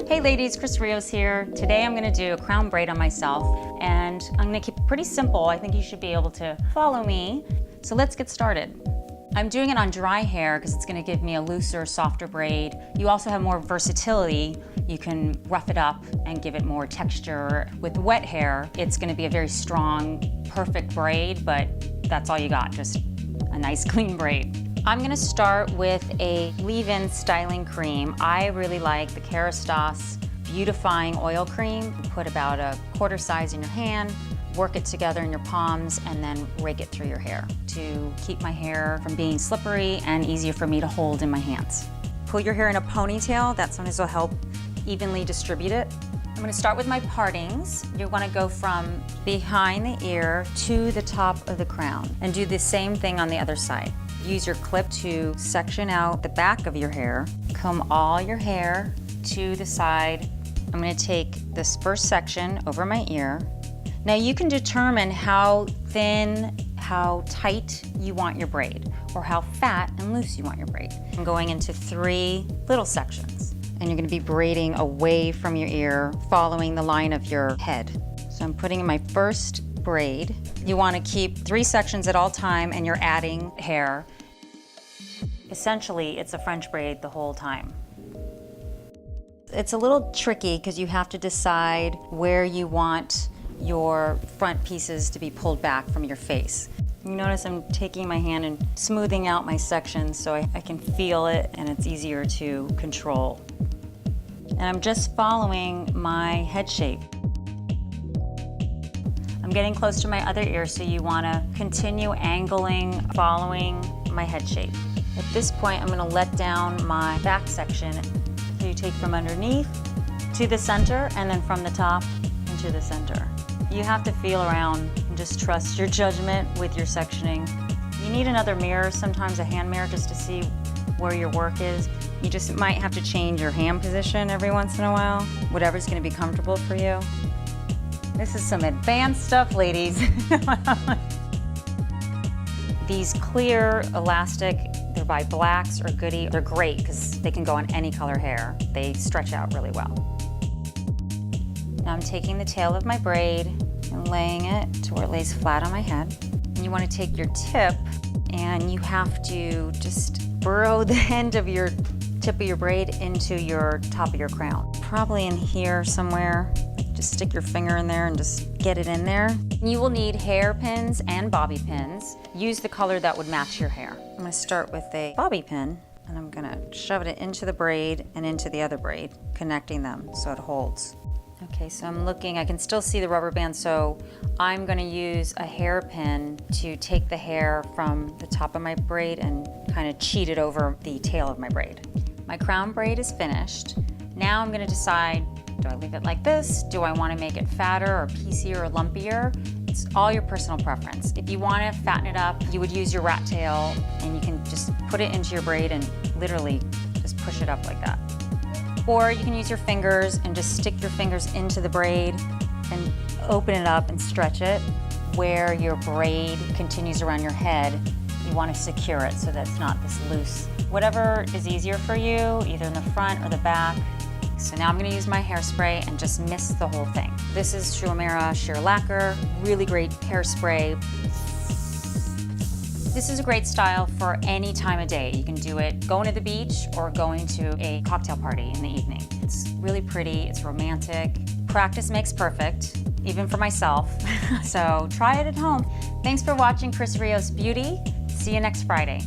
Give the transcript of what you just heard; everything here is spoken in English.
Hey ladies, Chris Rios here. Today I'm gonna do a crown braid on myself, and I'm gonna keep it pretty simple. I think you should be able to follow me. So let's get started. I'm doing it on dry hair because it's gonna give me a looser, softer braid. You also have more versatility. You can rough it up and give it more texture. With wet hair, it's gonna be a very strong, perfect braid, but that's all you got, just a nice clean braid. I'm gonna start with a leave-in styling cream. I really like the Kerastase Beautifying Oil Cream. Put about a quarter size in your hand, work it together in your palms, and then rake it through your hair to keep my hair from being slippery and easier for me to hold in my hands. Pull your hair in a ponytail. That sometimes will help evenly distribute it. I'm gonna start with my partings. You wanna go from behind the ear to the top of the crown and do the same thing on the other side. Use your clip to section out the back of your hair. Comb all your hair to the side. I'm gonna take this first section over my ear. Now you can determine how thin, how tight you want your braid, or how fat and loose you want your braid. I'm going into 3 little sections, and you're gonna be braiding away from your ear, following the line of your head. So I'm putting in my first braid. You wanna keep 3 sections at all time, and you're adding hair. Essentially, it's a French braid the whole time. It's a little tricky because you have to decide where you want your front pieces to be pulled back from your face. You notice I'm taking my hand and smoothing out my sections so I can feel it and it's easier to control. And I'm just following my head shape. I'm getting close to my other ear, so you want to continue angling, following my head shape. At this point, I'm going to let down my back section. So you take from underneath to the center, and then from the top into the center. You have to feel around and just trust your judgment with your sectioning. You need another mirror, sometimes a hand mirror, just to see where your work is. You just might have to change your hand position every once in a while, whatever's going to be comfortable for you. This is some advanced stuff, ladies. These clear elastic, they're by Blacks or Goody. They're great because they can go on any color hair. They stretch out really well. Now I'm taking the tail of my braid and laying it to where it lays flat on my head. And you want to take your tip and you have to just burrow the end of your tip of your braid into your top of your crown. Probably in here somewhere. Just stick your finger in there and just get it in there. You will need hairpins and bobby pins. Use the color that would match your hair. I'm gonna start with a bobby pin and I'm gonna shove it into the braid and into the other braid, connecting them so it holds. Okay, so I'm looking, I can still see the rubber band, so I'm gonna use a hairpin to take the hair from the top of my braid and kind of cheat it over the tail of my braid. My crown braid is finished. Now I'm gonna decide, do I leave it like this? Do I want to make it fatter or piecier or lumpier? It's all your personal preference. If you want to fatten it up, you would use your rat tail and you can just put it into your braid and literally just push it up like that. Or you can use your fingers and just stick your fingers into the braid and open it up and stretch it. Where your braid continues around your head, you want to secure it so that it's not this loose. Whatever is easier for you, either in the front or the back. So now I'm going to use my hairspray and just mist the whole thing. This is Schumacher Sheer Lacquer, really great hairspray. This is a great style for any time of day. You can do it going to the beach or going to a cocktail party in the evening. It's really pretty, it's romantic. Practice makes perfect, even for myself. So try it at home. Thanks for watching Chris Rios Beauty. See you next Friday.